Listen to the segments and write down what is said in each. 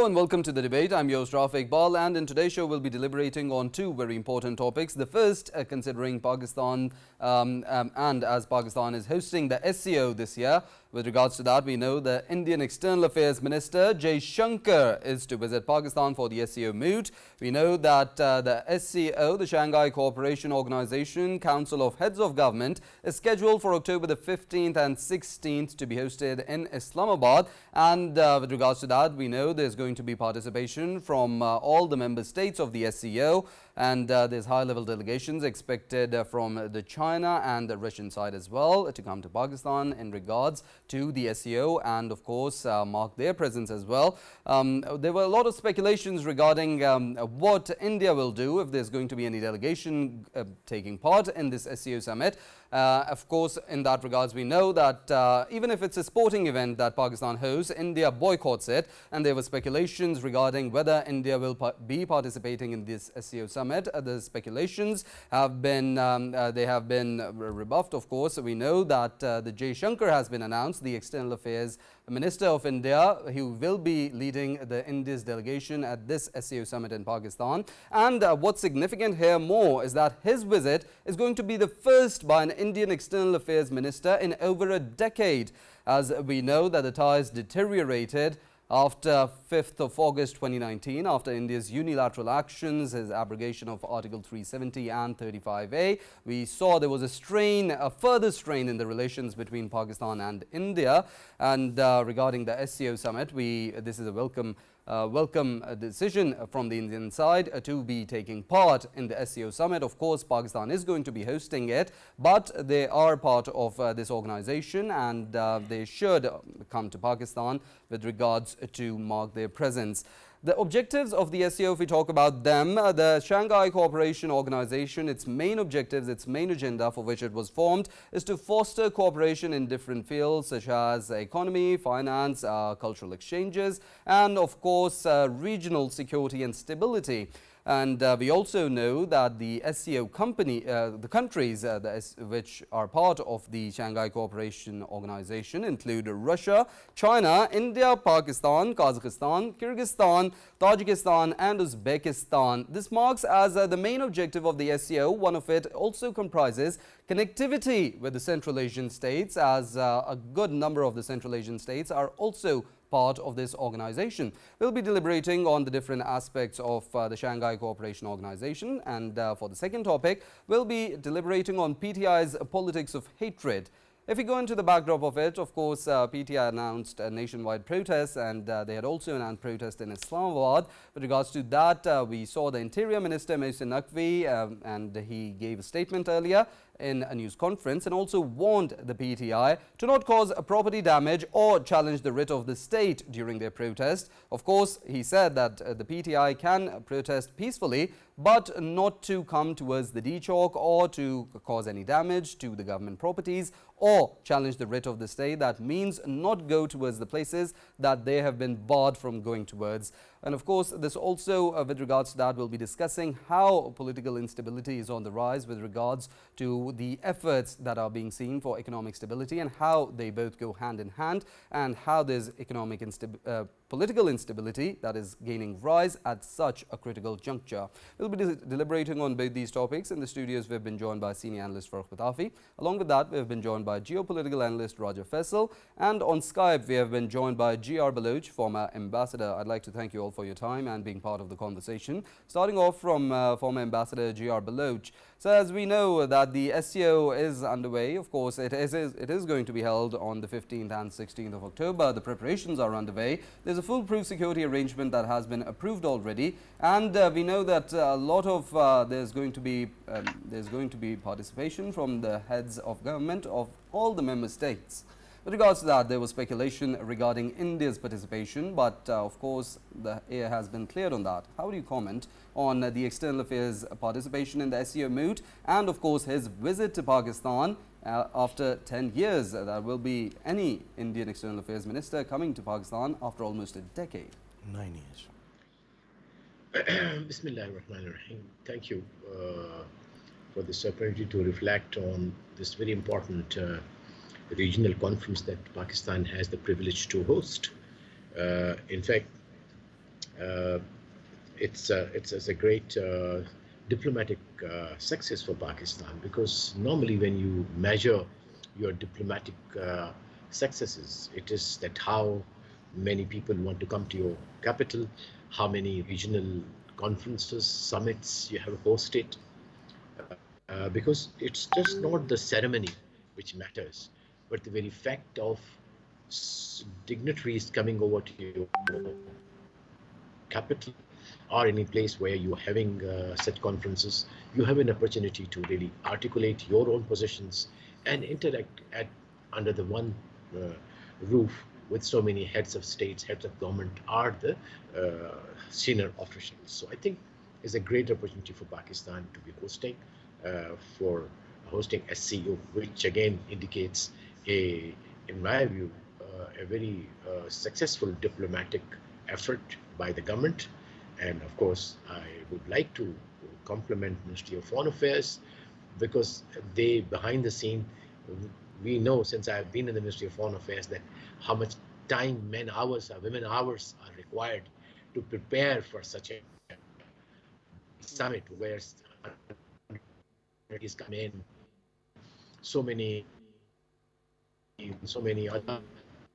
and welcome to the debate. I'm your host Rafae Iqbal, and in today's show we'll be deliberating on two very important topics. The first, considering Pakistan and as Pakistan is hosting the SCO this year. With regards to that, we know the Indian External Affairs Minister Jaishankar is to visit Pakistan for the SCO moot. We know that the SCO, the Shanghai Cooperation Organization Council of Heads of Government, is scheduled for October the 15th and 16th to be hosted in Islamabad. And with regards to that, we know there's going to be participation from all the member states of the SCO, and there's high-level delegations expected from the China and the Russian side as well to come to Pakistan in regards to the SCO and of course mark their presence as well. There were a lot of speculations regarding what India will do if there's going to be any delegation taking part in this SCO summit. Of course, in that regards, we know that even if it's a sporting event that Pakistan hosts, India boycotts it, and there were speculations regarding whether India will be participating in this SCO summit. The speculations have been rebuffed. Of course, we know that the Jaishankar has been announced, the External Affairs Minister of India, who will be leading the India's delegation at this SCO summit in Pakistan. And what's significant here more is that his visit is going to be the first by an Indian External Affairs Minister in over a decade, as we know that the ties deteriorated after 5th of August 2019, after India's unilateral actions, his abrogation of Article 370 and 35A, we saw there was a further strain in the relations between Pakistan and India. And regarding the SCO summit, this is a welcome decision from the Indian side to be taking part in the SCO summit. Of course, Pakistan is going to be hosting it, but they are part of this organization, and they should come to Pakistan with regards to mark their presence. The objectives of the SCO, if we talk about them, the Shanghai Cooperation Organization, its main objectives, its main agenda for which it was formed is to foster cooperation in different fields such as economy, finance, cultural exchanges, and of course regional security and stability. And we also know that the SCO the countries which are part of the Shanghai Cooperation Organization include Russia, China, India, Pakistan, Kazakhstan, Kyrgyzstan, Tajikistan and Uzbekistan. This marks as the main objective of the SCO. One of it also comprises connectivity with the Central Asian states, as a good number of the Central Asian states are also part of this organization. We'll be deliberating on the different aspects of the Shanghai Cooperation Organization, and for the second topic, we'll be deliberating on PTI's politics of hatred. If we go into the backdrop of it, of course, PTI announced a nationwide protest, and they had also announced protest in Islamabad. With regards to that, we saw the Interior Minister Mohsin Naqvi, and he gave a statement earlier in a news conference and also warned the PTI to not cause property damage or challenge the writ of the state during their protest. Of course, he said that the PTI can protest peacefully, but not to come towards the D-Chowk or to cause any damage to the government properties or challenge the writ of the state. That means not go towards the places that they have been barred from going towards. And of course, this also, with regards to that, we'll be discussing how political instability is on the rise with regards to the efforts that are being seen for economic stability and how they both go hand in hand, and how there's political instability that is gaining rise at such a critical juncture. We'll be deliberating on both these topics. In the studios, we've been joined by senior analyst Farrukh Pitafi. Along with that, we've been joined by geopolitical analyst Faisal, and on Skype, we have been joined by Baluch, former ambassador. I'd like to thank you all for your time and being part of the conversation. Starting off from former ambassador Baluch. So as we know that the SCO is underway, of course, it is going to be held on the 15th and 16th of October. The preparations are underway. There's a foolproof security arrangement that has been approved already, and we know that a lot of there's going to be participation from the heads of government of all the member states. With regards to that, there was speculation regarding India's participation, but of course the air has been cleared on that. How do you comment on the External Affairs participation in the SCO moot, and of course his visit to Pakistan after 10 years? There will be any Indian External Affairs Minister coming to Pakistan after almost a decade. 9 years. Bismillahirrahmanirrahim. Thank you for this opportunity to reflect on this very important regional conference that Pakistan has the privilege to host. In fact, Uh, it's a great diplomatic success for Pakistan, because normally when you measure your diplomatic successes, it is that how many people want to come to your capital, how many regional conferences, summits you have hosted, because it's just not the ceremony which matters, but the very fact of dignitaries coming over to your capital or any place where you're having such conferences, you have an opportunity to really articulate your own positions and interact under the one uh, roof with so many heads of states, heads of government, are the senior officials. So I think it's a great opportunity for Pakistan to be for hosting SCO, which again indicates in my view, a very successful diplomatic effort by the government. And of course, I would like to compliment Ministry of Foreign Affairs, because they, behind the scene, we know, since I've been in the Ministry of Foreign Affairs, that how much time, men hours, or women hours are required to prepare for such a summit where countries come in, so many other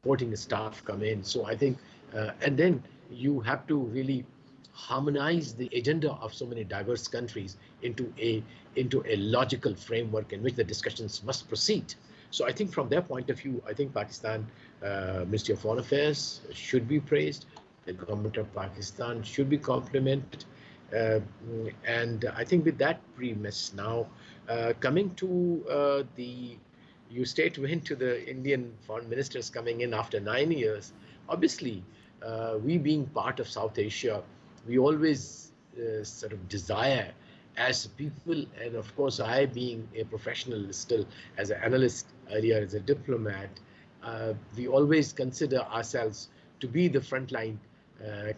supporting staff come in. So I think, and then you have to really harmonize the agenda of so many diverse countries into a logical framework in which the discussions must proceed. So I think from their point of view, I think Pakistan Ministry of Foreign Affairs should be praised. The government of Pakistan should be complimented. Uh, and I think with that premise now, coming to the you stayed went to the Indian foreign ministers coming in after 9 years. Obviously, we being part of South Asia, we always sort of desire as people, and of course, I being a professional still as an analyst, earlier as a diplomat, we always consider ourselves to be the frontline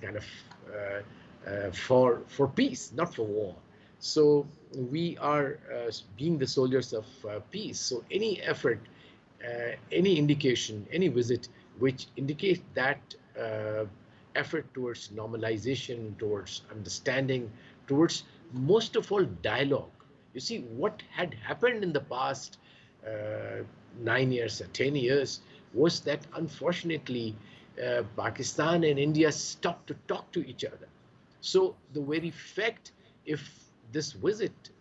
kind of for peace, not for war. So we are being the soldiers of peace. So any effort, any indication, any visit which indicates that effort towards normalization, towards understanding, towards most of all dialogue. You see, what had happened in the past 9 years or 10 years was that unfortunately Pakistan and India stopped to talk to each other. So the very fact, if this visit,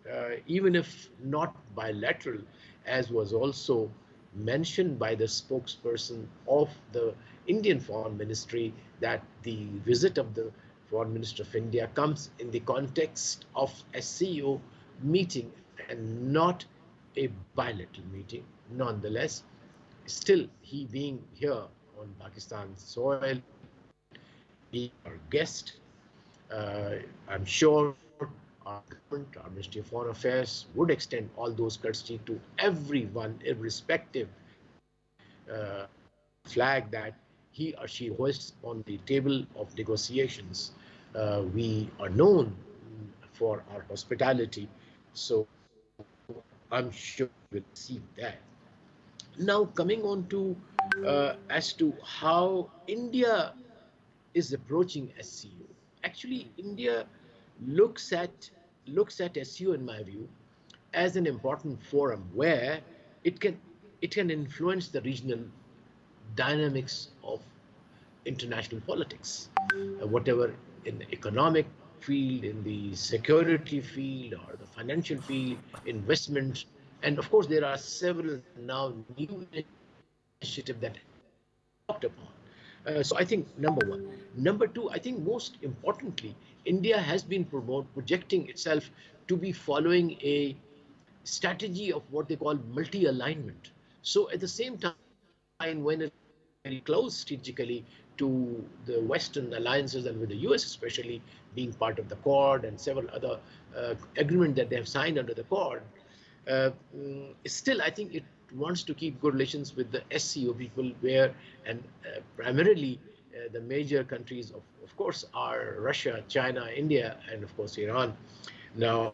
even if not bilateral, as was also mentioned by the spokesperson of the Indian Foreign Ministry, that the visit of the Foreign Minister of India comes in the context of a CEO meeting and not a bilateral meeting. Nonetheless, still he being here on Pakistan's soil, being our guest, I'm sure our government, our Ministry of Foreign Affairs would extend all those courtesy to everyone, irrespective flag that he or she hoists on the table of negotiations. We are known for our hospitality, so I'm sure we'll see that. Now, coming on to as to how India is approaching SCO. Actually, India looks at SCO, in my view, as an important forum where it can influence the regional dynamics of international politics, whatever in the economic field, in the security field, or the financial field, investments, and of course there are several now new initiatives that talked upon. So I think number one. Number two, I think most importantly, India has been projecting itself to be following a strategy of what they call multi-alignment. So at the same time, when it's very close strategically to the Western alliances and with the US especially being part of the Quad and several other agreements that they have signed under the Quad, still I think it wants to keep good relations with the SCO people, where and primarily the major countries of course are Russia, China, India, and of course Iran. Now,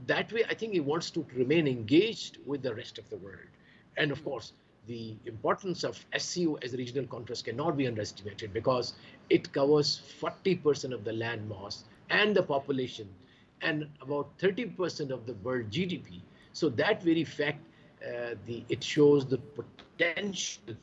that way I think it wants to remain engaged with the rest of the world. And of course, the importance of SCO as a regional conference cannot be underestimated, because it covers 40% of the land mass and the population, and about 30% of the world GDP. So that very fact, it shows the potential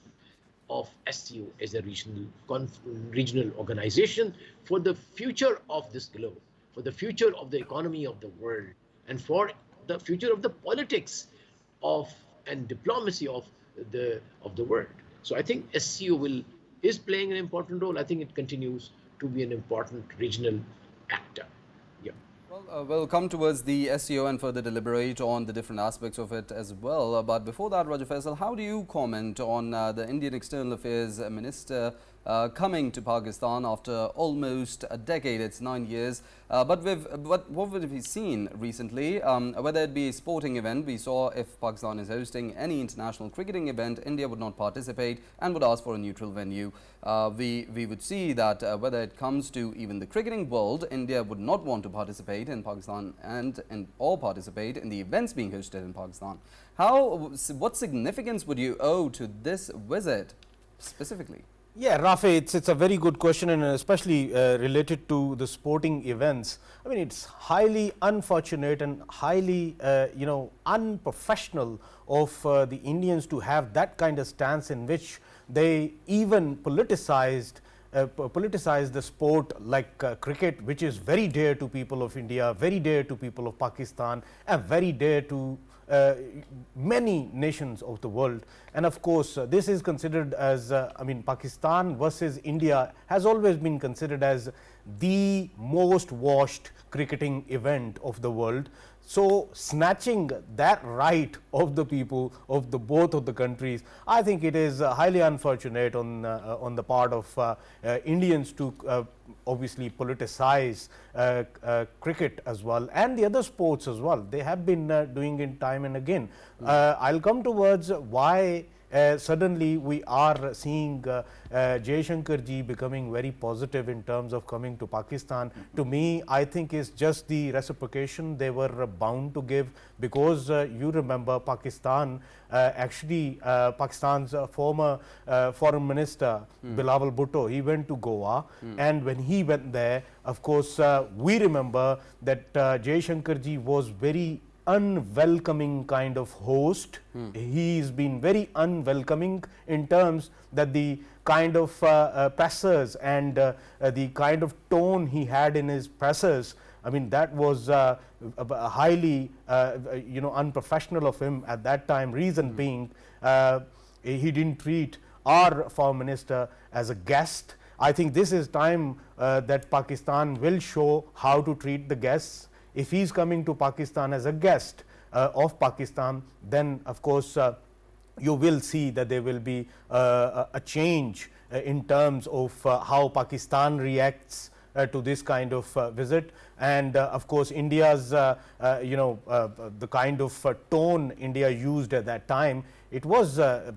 of SCO as a regional organization for the future of this globe, for the future of the economy of the world, and for the future of the politics of and diplomacy of the world. So I think SCO is playing an important role. I think it continues to be an important regional actor. Yeah. Well, we'll come towards the SCO and further deliberate on the different aspects of it as well. But before that, Raja Faisal, how do you comment on the Indian External Affairs Minister coming to Pakistan after almost a decade? It's 9 years. But what have we seen recently? Whether it be a sporting event, we saw if Pakistan is hosting any international cricketing event, India would not participate and would ask for a neutral venue. We would see that whether it comes to even the cricketing world, India would not want to participate in Pakistan or participate in the events being hosted in Pakistan. What significance would you owe to this visit specifically? Yeah, Rafae, it's a very good question, and especially related to the sporting events. I mean, it's highly unfortunate and highly, unprofessional of the Indians to have that kind of stance in which they even politicized the sport like cricket, which is very dear to people of India, very dear to people of Pakistan, and very dear to many nations of the world. And of course, this is considered as, Pakistan versus India has always been considered as the most watched cricketing event of the world. So snatching that right of the people of the both of the countries, I think it is highly unfortunate on the part of Indians to obviously politicize cricket as well, and the other sports as well. They have been doing it time and again. I'll come towards why suddenly we are seeing Jaishankar ji becoming very positive in terms of coming to Pakistan. To me, I think is just the reciprocation they were bound to give, because you remember Pakistan, Pakistan's former foreign minister Bilawal Bhutto, he went to Goa, and when he went there, of course, we remember that Jaishankar ji was very unwelcoming kind of host. He's been very unwelcoming in terms that the kind of pressers and the kind of tone he had in his pressers, I mean, that was highly unprofessional of him at that time. Reason being, he didn't treat our foreign minister as a guest. I think this is time that Pakistan will show how to treat the guests. If he is coming to Pakistan as a guest of Pakistan, then of course you will see that there will be a change in terms of how Pakistan reacts to this kind of visit. And of course, India's the kind of tone India used at that time, it was it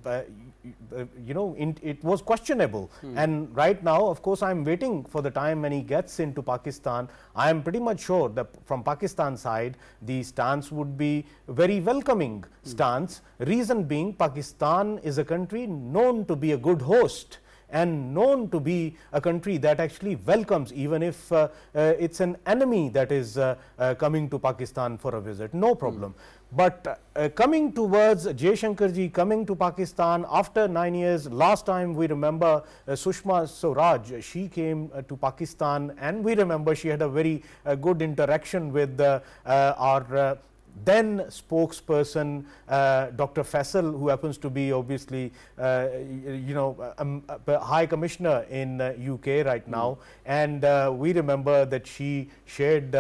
was questionable. And right now, of course, I'm waiting for the time when he gets into Pakistan. I am pretty much sure that from Pakistan side, the stance would be very welcoming stance. Reason being, Pakistan is a country known to be a good host and known to be a country that actually welcomes, even if it's an enemy that is coming to Pakistan for a visit, no problem. But coming towards Jaishankar ji coming to Pakistan after 9 years, last time we remember Sushma Swaraj, she came to Pakistan, and we remember she had a very good interaction with our then spokesperson Dr. Faisal, who happens to be obviously High Commissioner in UK right now, and we remember that she shared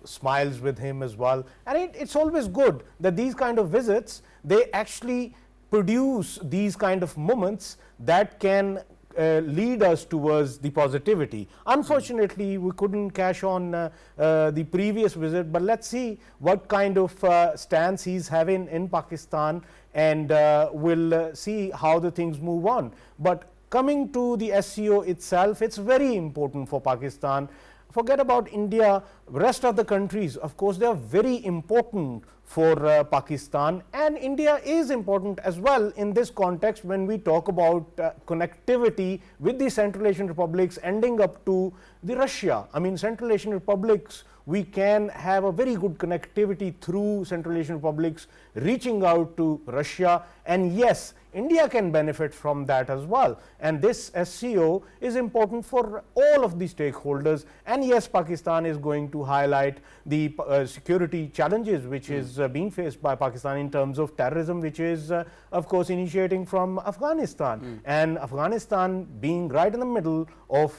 smiles with him as well. And it's always good that these kind of visits, they actually produce these kind of moments that can lead us towards the positivity. Unfortunately, we couldn't cash on the previous visit, but let's see what kind of stance he's having in Pakistan, and we'll see how the things move on. But coming to the SCO itself, it's very important for Pakistan. Forget about India, rest of the countries, of course, they are very important for Pakistan, and India is important as well in this context when we talk about connectivity with the Central Asian republics ending up to the Russia. I mean, Central Asian republics, we can have a very good connectivity through Central Asian republics reaching out to Russia, and yes, India can benefit from that as well, and this SCO is important for all of the stakeholders. And yes, Pakistan is going to highlight the security challenges which is being faced by Pakistan in terms of terrorism, which is of course initiating from Afghanistan, and Afghanistan being right in the middle of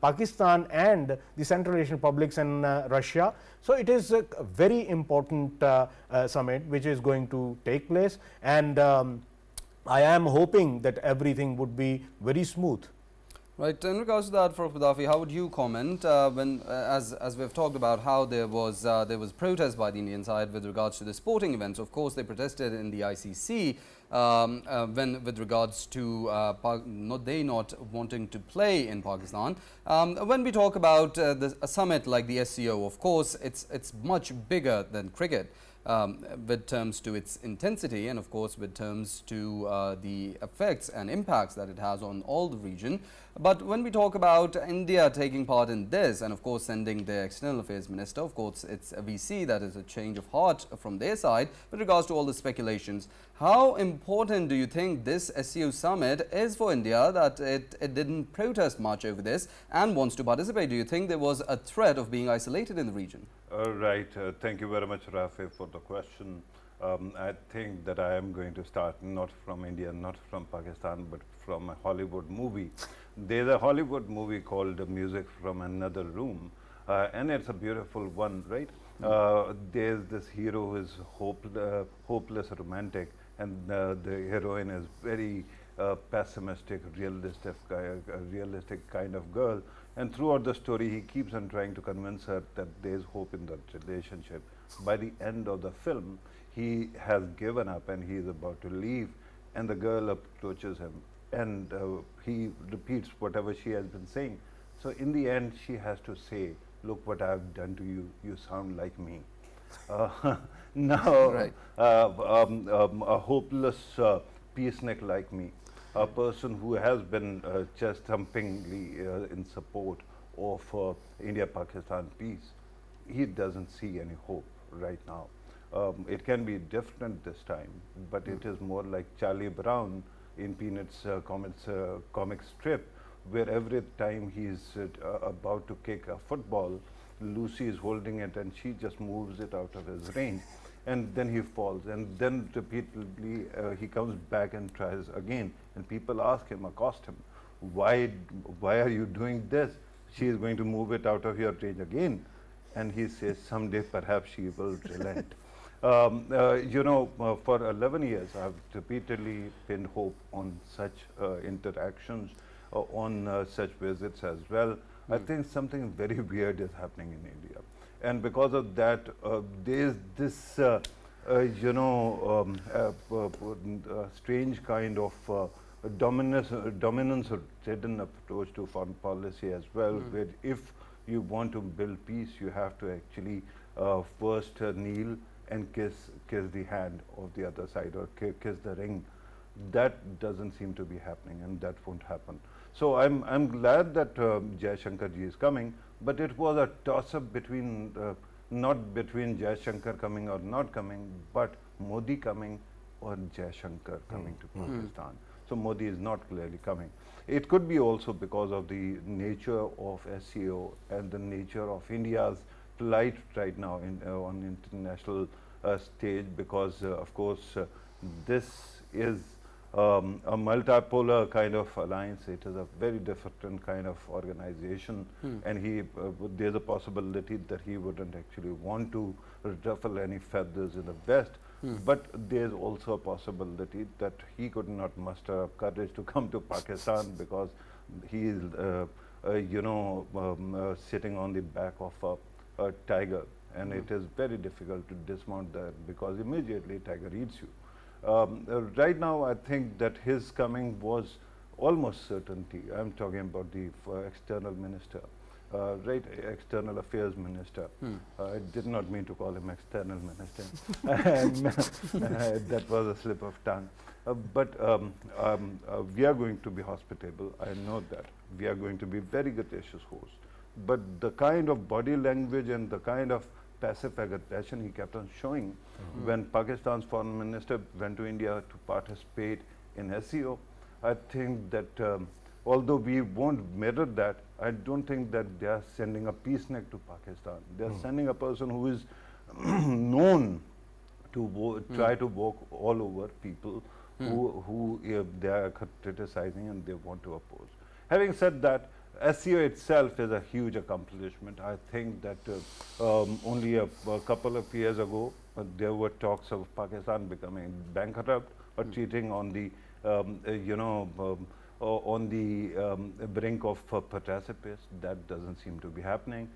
Pakistan and the Central Asian republics and Russia. So it is a very important summit which is going to take place, and I am hoping that everything would be very smooth. Right. In regards to that, for Pitafi, how would you comment when, as we've talked about, how there was protest by the Indian side with regards to the sporting events? Of course, they protested in the ICC when with regards to not wanting to play in Pakistan. When we talk about a summit like the SCO, of course, it's much bigger than cricket. With terms to its intensity, and of course with terms to the effects and impacts that it has on all the region. But when we talk about India taking part in this, and of course sending their external affairs minister, of course we see that is a change of heart from their side with regards to all the speculations. How important do you think this SCO summit is for India, that it didn't protest much over this and wants to participate? Do you think there was a threat of being isolated in the region? Right. Thank you very much, Rafae, for the question. I think that I am going to start not from India, not from Pakistan, but from a Hollywood movie. There's a Hollywood movie called Music from Another Room, and it's a beautiful one, right? There's this hero who is hopeless romantic, and the heroine is very pessimistic, realistic kind of girl. And throughout the story, he keeps on trying to convince her that there is hope in that relationship. By the end of the film, he has given up and he is about to leave, and the girl approaches him, and he repeats whatever she has been saying. So in the end, she has to say, "Look what I've done to you. You sound like me." Now, right. A hopeless peacenik like me, a person who has been chest thumpingly in support of India-Pakistan peace, he doesn't see any hope right now. It can be different this time, but it is more like Charlie Brown in Peanuts comic strip, where every time he's about to kick a football, Lucy is holding it and she just moves it out of his range, and then he falls, and then repeatedly he comes back and tries again, and people accost him, why are you doing this? She is going to move it out of your range again, and he says someday perhaps she will relent. For 11 years I've repeatedly pinned hope on such interactions, on such visits as well. I think something very weird is happening in India, and because of that, there is this strange kind of dominance ridden approach to foreign policy as well, where if you want to build peace, you have to actually first kneel and kiss the hand of the other side, or kiss the ring. That doesn't seem to be happening, and that won't happen. So I'm glad that Jaishankar ji is coming, but it was a toss-up between not between Jaishankar coming or not coming, but Modi coming or Jaishankar coming to Pakistan. So Modi is not clearly coming. It could be also because of the nature of SCO and the nature of India's plight right now on international stage, because of course this is a multipolar kind of alliance. It is a very different kind of organization, and there's a possibility that he wouldn't actually want to ruffle any feathers in the West. But there's also a possibility that he could not muster up courage to come to Pakistan, because he is sitting on the back of a tiger, and it is very difficult to dismount there, because immediately tiger eats you. Right now, I think that his coming was almost certainty. I'm talking about the external minister. right, External Affairs Minister. I did not mean to call him External Minister. That was a slip of tongue. We are going to be hospitable. I know that. We are going to be very gracious host. But the kind of body language and the kind of passive aggression he kept on showing when Pakistan's foreign minister went to India to participate in SEO, I think that although we won't mirror that, I don't think that they are sending a peace neck to Pakistan. They are sending a person who is known to try to walk all over people who they are criticizing and they want to oppose. Having said that, SEO itself is a huge accomplishment. I think that only a couple of years ago, there were talks of Pakistan becoming bankrupt or cheating on the, on the brink of precipice. That doesn't seem to be happening.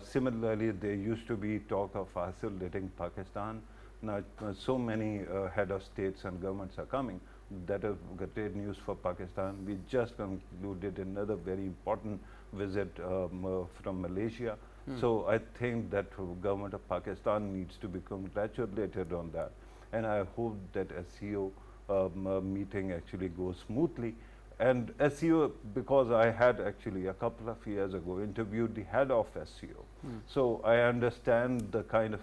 Similarly, there used to be talk of isolating Pakistan. Now, so many head of states and governments are coming. That is great news for Pakistan. We just concluded another very important visit from Malaysia. So I think that government of Pakistan needs to be congratulated on that. And I hope that SEO meeting actually goes smoothly. And SEO, because I had actually a couple of years ago interviewed the head of SEO. So I understand the kind of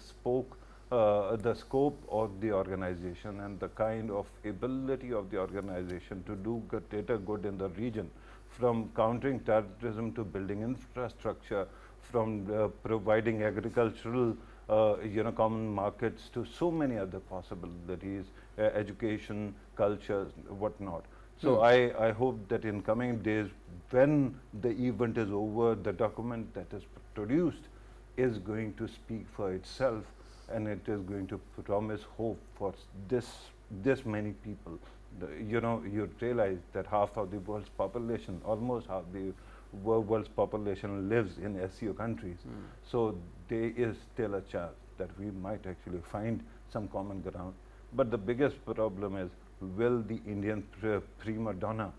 the scope of the organization and the kind of ability of the organization to do greater good in the region, from countering terrorism to building infrastructure, from providing agricultural common markets to so many other possibilities, education, culture, whatnot. So I hope that in coming days, when the event is over, the document that is produced is going to speak for itself, and it is going to promise hope for this many people. You realize that half of the world's population, almost half the world's population lives in SEO countries. So there is still a chance that we might actually find some common ground. But the biggest problem is, will the Indian prima donna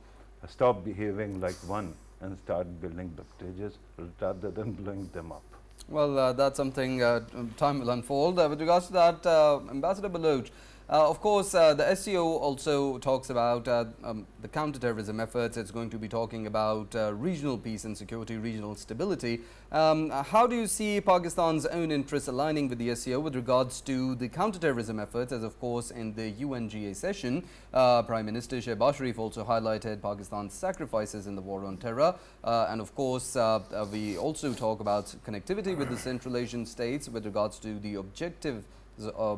stop behaving like one and start building the bridges rather than blowing them up? Well, that's something time will unfold. With regards to that, Ambassador Baluch, of course, the SEO also talks about the counterterrorism efforts. It's going to be talking about regional peace and security, regional stability. How do you see Pakistan's own interests aligning with the SEO with regards to the counterterrorism efforts? As of course, in the UNGA session, Prime Minister Shehryar also highlighted Pakistan's sacrifices in the war on terror. And of course, we also talk about connectivity with the Central Asian states with regards to the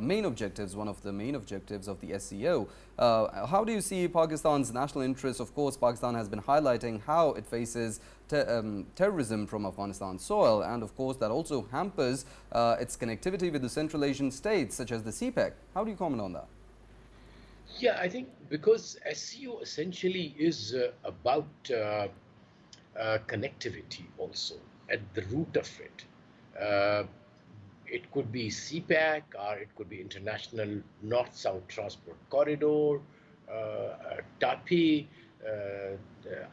main objectives, one of the main objectives of the SEO. How do you see Pakistan's national interests? Of course, Pakistan has been highlighting how it faces terrorism from Afghanistan soil, and of course that also hampers its connectivity with the Central Asian states such as the CPEC. How do you comment on that? Yeah, I think because SEO essentially is about connectivity also at the root of it. It could be CPAC, or it could be International North-South Transport Corridor, TAPI,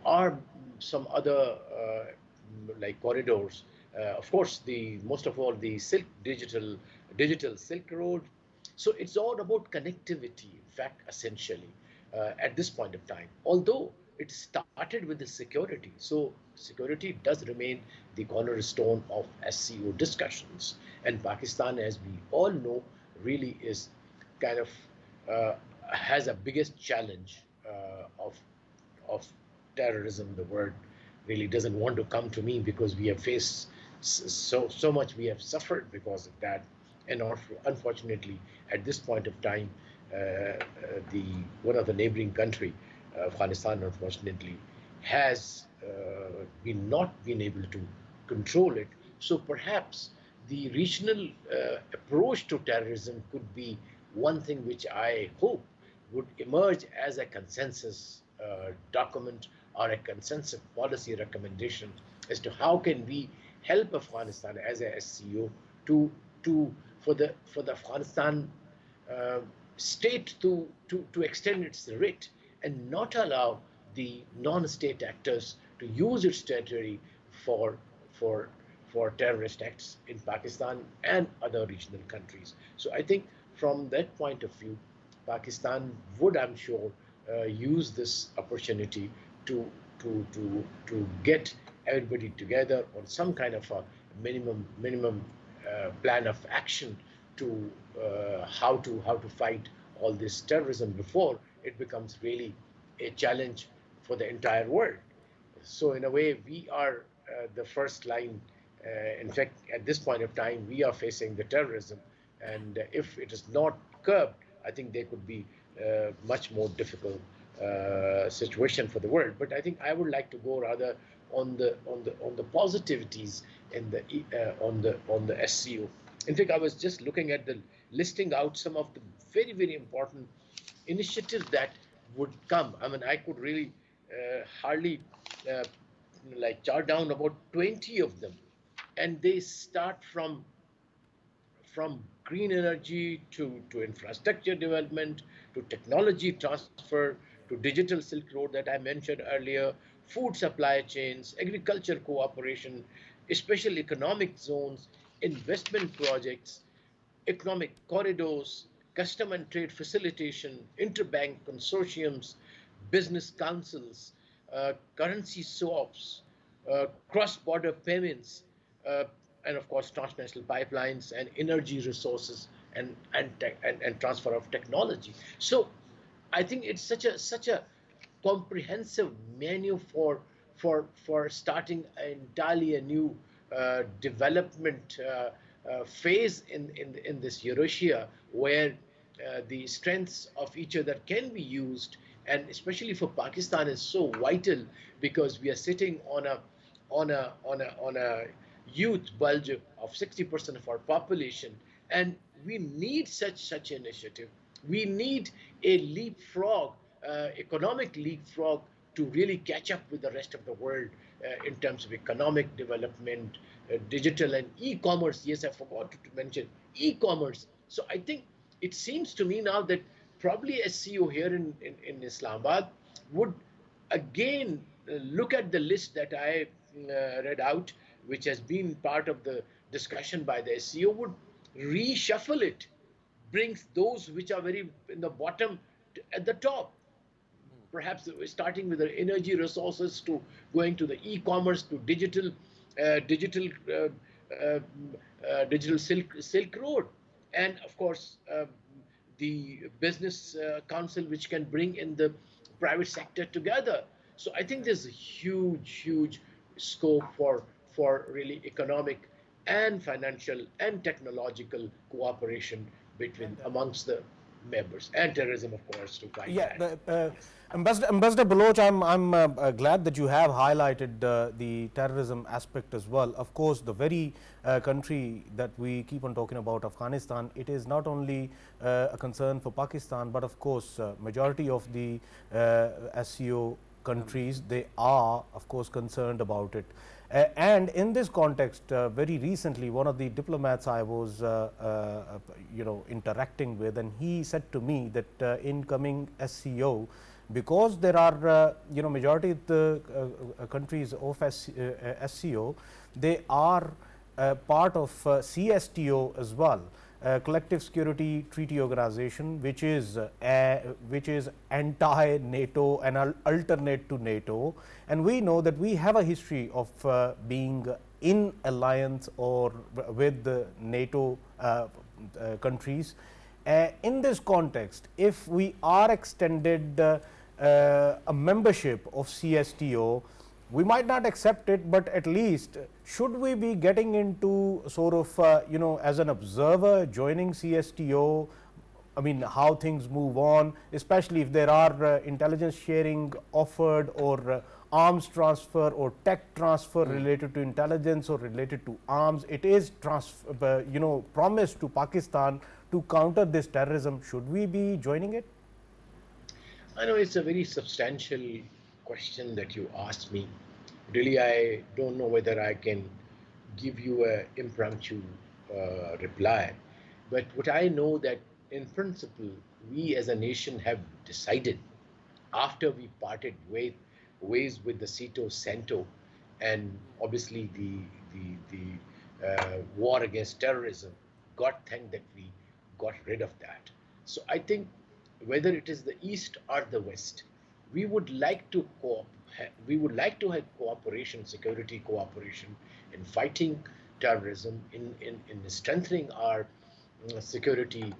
or some other like corridors. Of course, most of all the digital Silk Road. So it's all about connectivity, in fact, essentially, at this point of time. Although it started with the security. So security does remain the cornerstone of SEO discussions. And Pakistan, as we all know, really is kind of has a biggest challenge of terrorism. The word really doesn't want to come to me because we have faced so much, we have suffered because of that. And unfortunately, at this point of time, one of the neighboring country, Afghanistan, unfortunately, has not been able to control it. So perhaps the regional approach to terrorism could be one thing which I hope would emerge as a consensus document or a consensus policy recommendation as to how can we help Afghanistan as a SCO for the Afghanistan state to extend its writ and not allow the non-state actors to use its territory for for terrorist acts in Pakistan and other regional countries. So I think from that point of view, Pakistan would, I'm sure, use this opportunity to get everybody together on some kind of a minimum plan of action to how to fight all this terrorism before it becomes really a challenge for the entire world. So in a way, we are the first line. In fact, at this point of time, we are facing the terrorism, and if it is not curbed, I think there could be much more difficult situation for the world. But I think I would like to go rather on the positivities in the on the SCO. In fact, I was just looking at the listing out some of the very important initiatives that would come. I mean, I could really hardly uh, like chart down about 20 of them, and they start from green energy to infrastructure development, to technology transfer, to digital Silk Road that I mentioned earlier, food supply chains, agriculture cooperation, special economic zones, investment projects, economic corridors, custom and trade facilitation, interbank consortiums, business councils, currency swaps, cross-border payments, uh, and of course transnational pipelines and energy resources and transfer of technology. So I think it's such a comprehensive menu for starting entirely a new development phase in this Eurasia, where the strengths of each other can be used, and especially for Pakistan is so vital because we are sitting on a youth bulge of 60% of our population, and we need such initiative. We need a leapfrog, economic leapfrog, to really catch up with the rest of the world in terms of economic development, digital and e-commerce. Yes, I forgot to mention e-commerce. So I think it seems to me now that probably SCO here in Islamabad would again look at the list that I read out, which has been part of the discussion by the SCO, would reshuffle it, brings those which are very in the bottom at the top. Perhaps starting with the energy resources to going to the e-commerce to digital, digital, digital Silk Road, and of course the business council which can bring in the private sector together. So I think there's a huge scope for really economic and financial and technological cooperation between amongst the members, and terrorism, of course, to fight Yeah, that. Ambassador Baluch, I'm glad that you have highlighted the terrorism aspect as well. Of course, the very country that we keep on talking about, Afghanistan, it is not only a concern for Pakistan, but of course, majority of the SCO countries, they are of course concerned about it. And in this context, very recently, one of the diplomats I was interacting with, and he said to me that incoming SCO, because there are majority of the countries of SCO, they are part of CSTO as well, Collective Security Treaty Organization, which is anti-NATO and alternate to NATO, and we know that we have a history of being in alliance or with the NATO countries. In this context, if we are extended a membership of CSTO, we might not accept it, but at least should we be getting into sort of as an observer joining CSTO? I mean, how things move on, especially if there are intelligence sharing offered, or arms transfer or tech transfer related to intelligence or related to arms. It is promised to Pakistan to counter this terrorism. Should we be joining it? I know it's a very substantial question that you asked me. Really, I don't know whether I can give you an impromptu reply. But what I know that in principle, we as a nation have decided, after we parted ways with the Sito Santo, and obviously war against terrorism. God thank that we got rid of that. So I think whether it is the East or the West, we would like to have cooperation, security cooperation in fighting terrorism, in strengthening our security,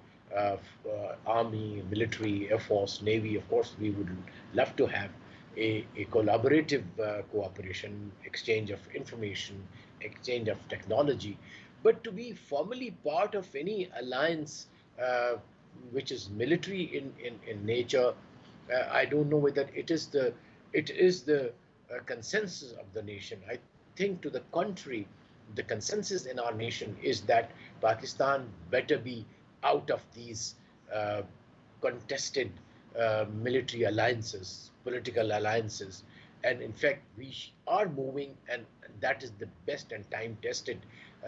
army, military, air force, navy. Of course, we would love to have a collaborative cooperation, exchange of information, exchange of technology. But to be formally part of any alliance which is military in nature, I don't know whether it is the consensus of the nation. I think to the contrary, the consensus in our nation is that Pakistan better be out of these uh, contested military alliances, political alliances. And in fact, are moving, and that is the best and time-tested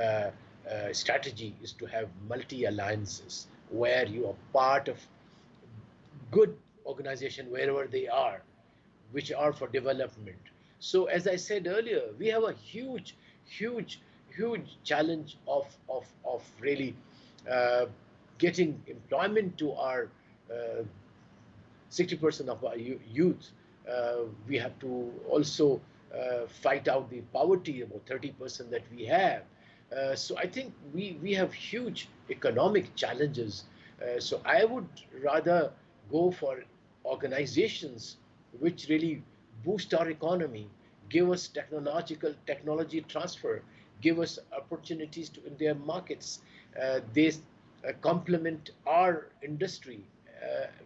uh, strategy, is to have multi-alliances where you are part of good organization wherever they are, which are for development. So as I said earlier, we have a huge, huge challenge of really uh, getting employment to our 60% of our youth. We have to also fight out the poverty, about 30% that we have. So I think we have huge economic challenges. So I would rather go for organizations which really boost our economy, give us technology transfer, give us opportunities in their markets. They complement our industry.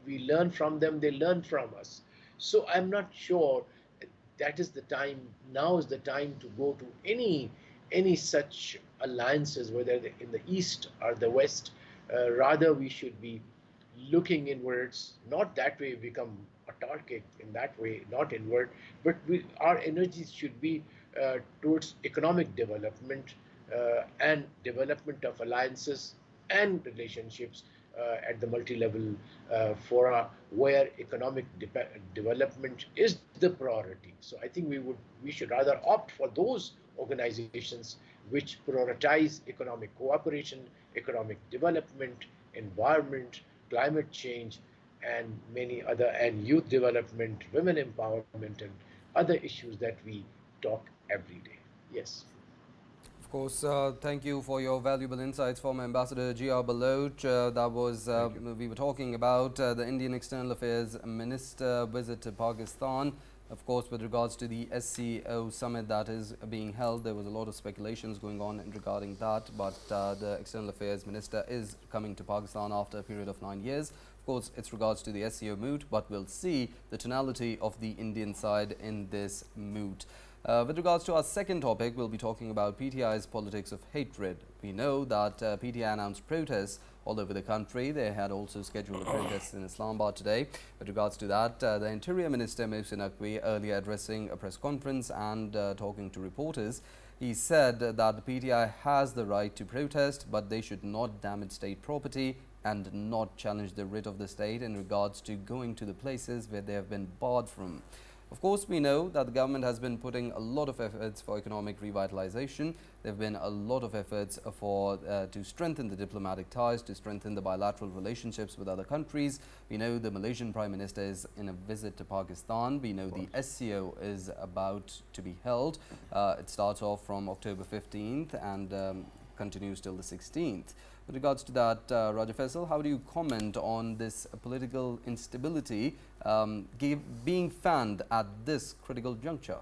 We learn from them, they learn from us. So I'm not sure that is the time. Now is the time to go to any such alliances, whether in the East or the West. Rather, we should be looking inwards. Not that way become autarkic, in that way, not inward, but our energies should be towards economic development and development of alliances and relationships at the multi-level fora where economic development is the priority. So I think we should rather opt for those organizations which prioritize economic cooperation, economic development, environment, climate change, and many other, and youth development, women empowerment, and other issues that we talk every day. Yes. Of course, thank you for your valuable insights, former Ambassador G.R. Baluch. We were talking about the Indian External Affairs Minister visit to Pakistan. Of course, with regards to the SCO summit that is being held, there was a lot of speculations going on regarding that, but the External Affairs Minister is coming to Pakistan after a period of 9 years. Of course, it's regards to the SCO moot, but we'll see the tonality of the Indian side in this moot. With regards to our second topic, we'll be talking about PTI's politics of hatred. We know that PTI announced protests all over the country. They had also scheduled a protest in Islamabad today. With regards to that, the Interior Minister Mohsin Naqvi, earlier addressing a press conference and talking to reporters, he said that the PTI has the right to protest, but they should not damage state property and not challenge the writ of the state in regards to going to the places where they have been barred from. Of course, we know that the government has been putting a lot of efforts for economic revitalization. There have been a lot of efforts to strengthen the diplomatic ties, to strengthen the bilateral relationships with other countries. We know the Malaysian Prime Minister is in a visit to Pakistan. We know the SCO is about to be held. It starts off from October 15th and continues till the 16th. With regards to that, Raja Faisal, how do you comment on this political instability being fanned at this critical juncture?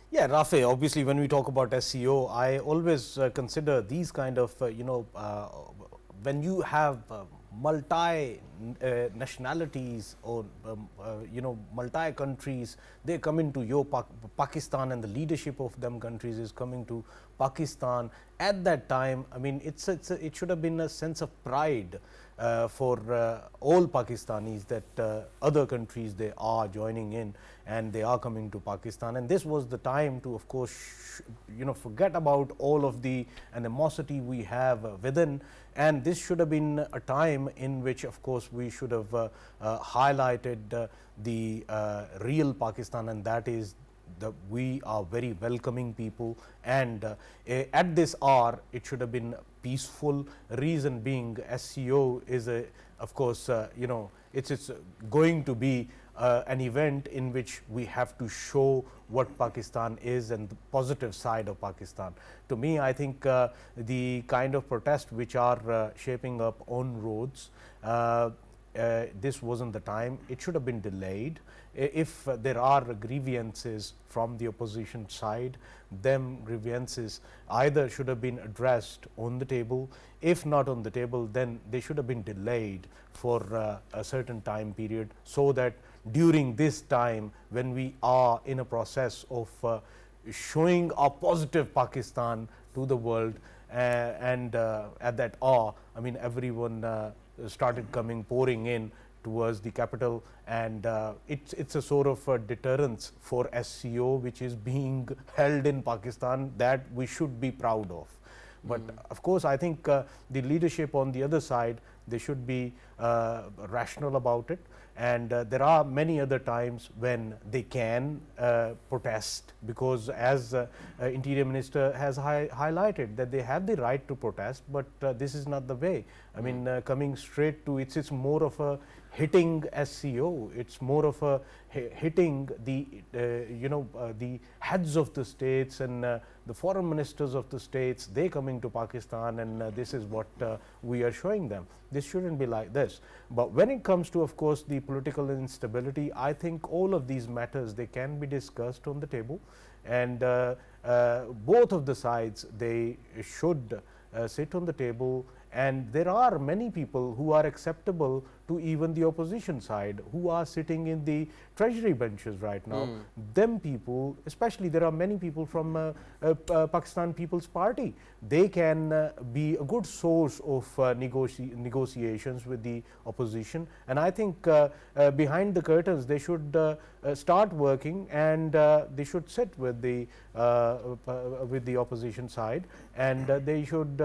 Yeah, Rafae, obviously when we talk about SCO, I always consider these kind of, when you have multi nationalities or multi countries, they come into your Pakistan, and the leadership of them countries is coming to Pakistan. At that time, I mean, it should have been a sense of pride for all Pakistanis that other countries, they are joining in and they are coming to Pakistan. And this was the time to, of course, forget about all of the animosity we have within. And this should have been a time in which, of course, we should have highlighted the real Pakistan, and that is we are very welcoming people, and at this hour it should have been peaceful. Reason being, SCO is a, of course, it's going to be an event in which we have to show what Pakistan is and the positive side of Pakistan. To me, I think the kind of protests which are shaping up on roads, this wasn't the time. It should have been delayed. If there are grievances from the opposition side, them grievances either should have been addressed on the table. If not on the table, then they should have been delayed for a certain time period, so that during this time, when we are in a process of showing a positive Pakistan to the world, and at that hour, I mean, everyone started pouring in towards the capital, and it's a sort of a deterrence for SCO which is being held in Pakistan, that we should be proud of. But of course, I think the leadership on the other side, they should be rational about it, and there are many other times when they can protest, because as Interior Minister has highlighted that they have the right to protest, but this is not the way. I mean, coming straight to it's more of a hitting SCO, it's more of a hitting the the heads of the states and the foreign ministers of the states. They coming to Pakistan, and this is what we are showing them. This shouldn't be like this. But when it comes to, of course, the political instability, I think all of these matters, they can be discussed on the table, and both of the sides, they should sit on the table. And there are many people who are acceptable to even the opposition side, who are sitting in the treasury benches right now. Them people, especially, there are many people from Pakistan People's Party. They can be a good source of negotiations with the opposition. And I think behind the curtains, they should start working, and they should sit with the opposition side, and they should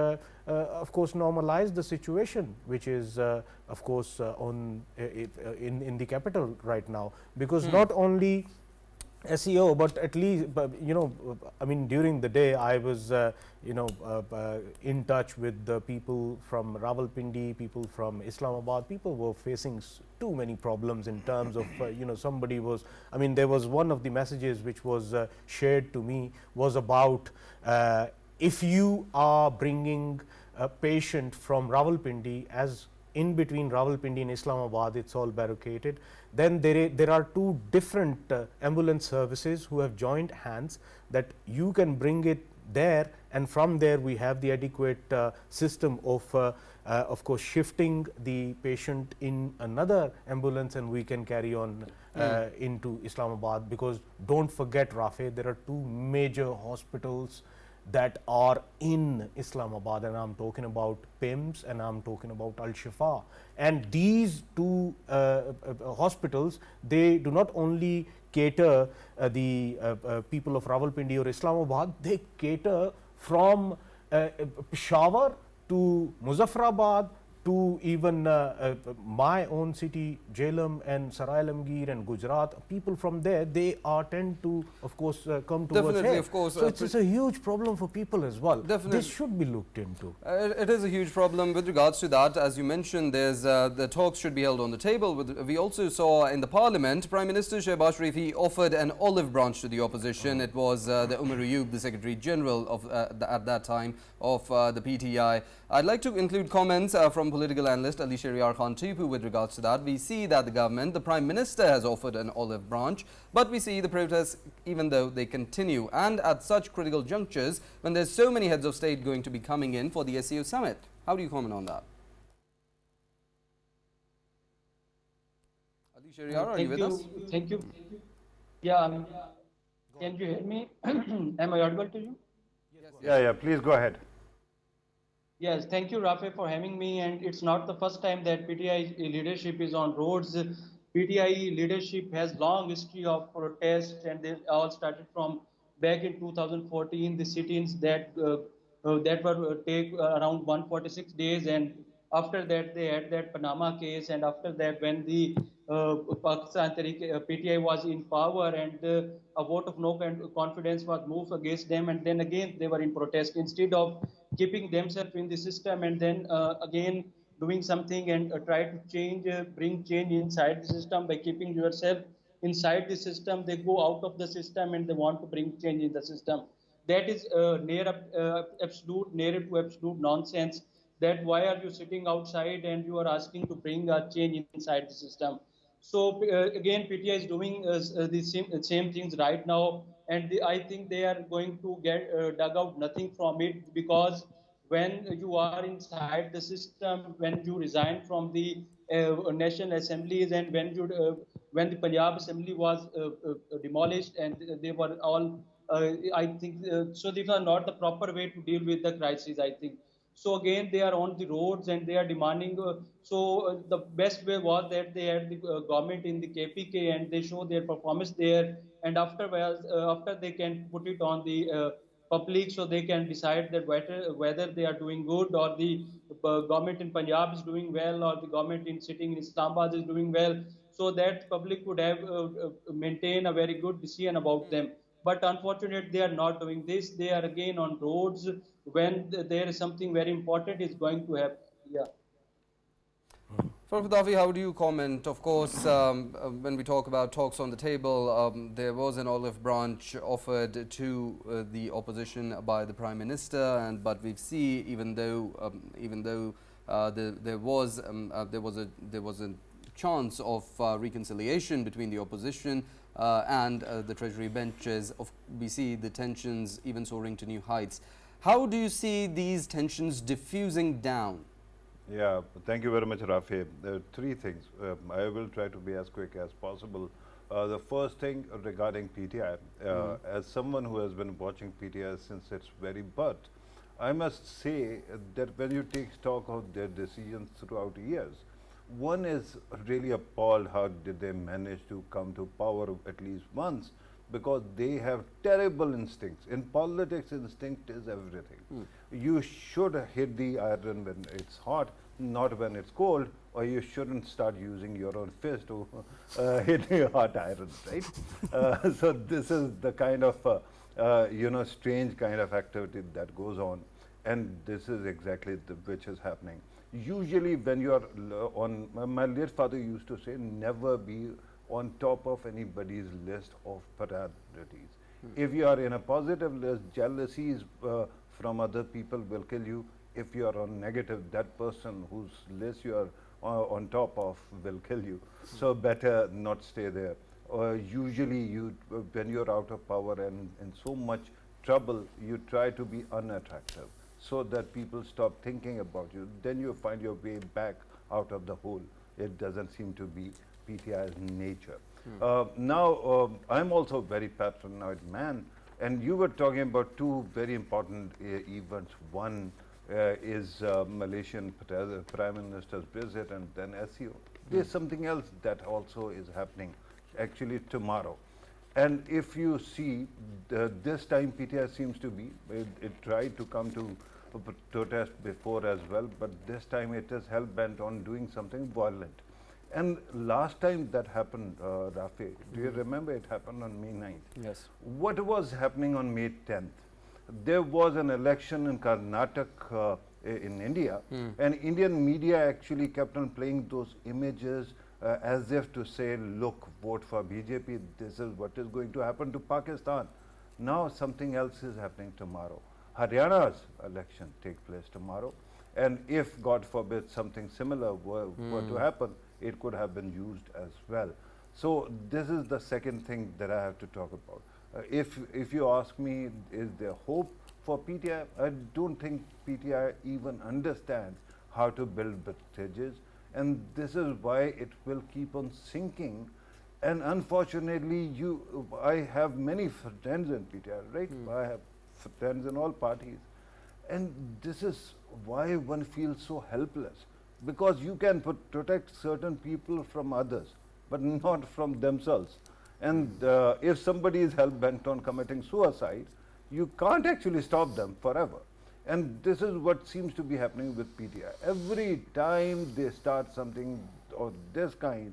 of course normalize the situation which is of course in the capital right now, because not only SEO, but at least, I mean, during the day I was in touch with the people from Rawalpindi, people from Islamabad. People were facing too many problems in terms of somebody was, I mean, there was one of the messages which was shared to me was about if you are bringing a patient from Rawalpindi, as in between Rawalpindi and Islamabad it's all barricaded, then there are two different ambulance services who have joined hands that you can bring it there, and from there we have the adequate system of course shifting the patient in another ambulance, and we can carry on into Islamabad. Because don't forget, Rafae, there are two major hospitals that are in Islamabad, and I'm talking about PIMS and I'm talking about Al Shifa. And these two hospitals, they do not only cater the people of Rawalpindi or Islamabad, they cater from Peshawar to Muzaffarabad to even my own city, Jhelum and Sarai Alamgir and Gujarat. People from there, they tend to, of course, come towards Definitely, here. of course. So it's a huge problem for people as well. Definitely. This should be looked into. It is a huge problem with regards to that. As you mentioned, there's the talks should be held on the table. We also saw in the parliament, Prime Minister Shehbaz Sharif, he offered an olive branch to the opposition. It was the Umar Ayub, the Secretary General of at that time of the PTI. I'd like to include comments from political analyst Ali Shehryar Khan Tipu with regards to that. We see that the government, the Prime Minister has offered an olive branch, but we see the protests, even though they continue, and at such critical junctures when there's so many heads of state going to be coming in for the SCO summit. How do you comment on that? Ali Shehryar, are you with us? Thank you. Yeah, can you hear me? Am I audible to you? Yeah, please go ahead. Yes, thank you, Rafae, for having me. And it's not the first time that PTI leadership is on roads. PTI leadership has long history of protest, and they all started from back in 2014. The sit-ins that were take around 146 days, and after that they had that Panama case, and after that when the Pakistan PTI was in power, and a vote of no confidence was moved against them, and then again they were in protest instead of keeping themselves in the system, and then again doing something and try to change, bring change inside the system by keeping yourself inside the system. They go out of the system and they want to bring change in the system. That is absolute, near to absolute nonsense. That why are you sitting outside and you are asking to bring a change inside the system? So again, PTI is doing the same things right now, and I think they are going to get dug out nothing from it, because when you are inside the system, when you resign from the national assemblies, and when the Punjab assembly was demolished and they were all, I think, so these are not the proper way to deal with the crisis, I think. So again, they are on the roads and they are demanding. The best way was that they had the government in the KPK and they show their performance there, and after they can put it on the public, so they can decide that whether they are doing good, or the government in Punjab is doing well, or the government in sitting in Islamabad is doing well, so that public would have maintain a very good decision about them. But unfortunately, they are not doing this. They are again on roads when there is something very important is going to happen. Yeah. For Pitafi, how do you comment? Of course, when we talk about talks on the table, there was an olive branch offered to the opposition by the Prime Minister, but we see even though there was a chance of reconciliation between the opposition and the Treasury benches, we see the tensions even soaring to new heights. How do you see these tensions diffusing down? Yeah, thank you very much, Rafae. There are three things. I will try to be as quick as possible. The first thing regarding PTI, as someone who has been watching PTI since its very birth, I must say that when you take stock of their decisions throughout years, one is really appalled how did they manage to come to power at least once, because they have terrible instincts. In politics, instinct is everything. You should hit the iron when it's hot, not when it's cold, or you shouldn't start using your own fist to hit a hot iron, right? So this is the kind of strange kind of activity that goes on, and this is exactly which is happening. Usually when you are on, my late father used to say, never be on top of anybody's list of priorities. If you are in a positive list, jealousies from other people will kill you. If you are on negative, that person whose list you are on top of will kill you. So better not stay there. Usually when you're out of power and in so much trouble, you try to be unattractive so that people stop thinking about you. Then you find your way back out of the hole. It doesn't seem to be PTI's nature. Now, I'm also a very paranoid man, and you were talking about two very important events. One is Malaysian Prime Minister's visit, and then SEO. There's something else that also is happening, actually tomorrow. And if you see, this time PTI seems to be, it tried to come to protest before as well, but this time it is hell-bent on doing something violent. And last time that happened, Rafae, do you remember it happened on May 9th? Yes. What was happening on May 10th? There was an election in Karnataka in India, and Indian media actually kept on playing those images as if to say, look, vote for BJP, this is what is going to happen to Pakistan. Now something else is happening tomorrow. Haryana's election takes place tomorrow, and if, God forbid, something similar were to happen, it could have been used as well. So this is the second thing that I have to talk about. If you ask me, is there hope for PTI? I don't think PTI even understands how to build bridges, and this is why it will keep on sinking. And unfortunately, I have many friends in PTI, right? I have friends in all parties, and this is why one feels so helpless, because you can protect certain people from others, but not from themselves. And if somebody is hell-bent on committing suicide, you can't actually stop them forever. And this is what seems to be happening with PTI. Every time they start something of this kind,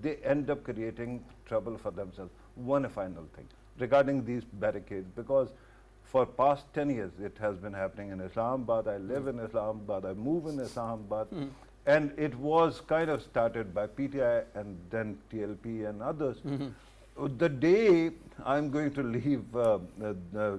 they end up creating trouble for themselves. One final thing regarding these barricades, because for past 10 years it has been happening in Islamabad. I live in Islamabad, I move in Islamabad, and it was kind of started by PTI and then TLP and others. The day I'm going to leave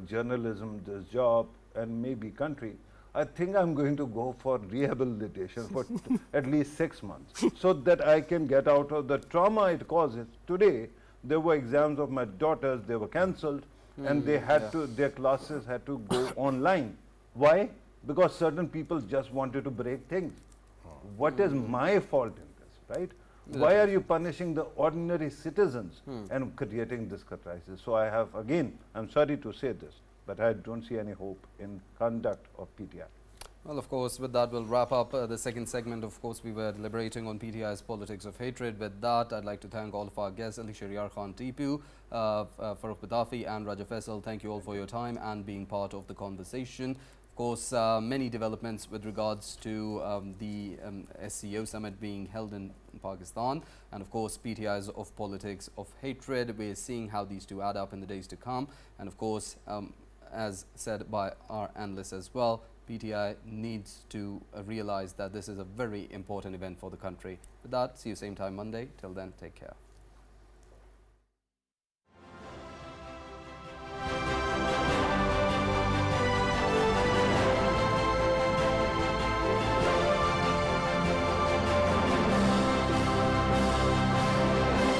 journalism, this job, and maybe country, I think I'm going to go for rehabilitation for at least 6 months, so that I can get out of the trauma it causes. Today, there were exams of my daughters, they were cancelled, and they had to, their classes had to go online. Why? Because certain people just wanted to break things. What is my fault in this, right? Why are you punishing the ordinary citizens and creating this crisis? So I have, again, I'm sorry to say this, but I don't see any hope in conduct of PTI. Well, of course, with that, we'll wrap up the second segment. Of course, we were deliberating on PTI's politics of hatred. With that, I'd like to thank all of our guests, Shehryar Khan Tipu, Farrukh Pitafi and Raja Faisal. Thank you all for your time and being part of the conversation. Of course, many developments with regards to the SCO summit being held in Pakistan, and of course PTI's of politics of hatred. We're seeing how these two add up in the days to come, and of course, as said by our analysts as well, PTI needs to realize that this is a very important event for the country. With that, see you same time Monday. Till then, take care.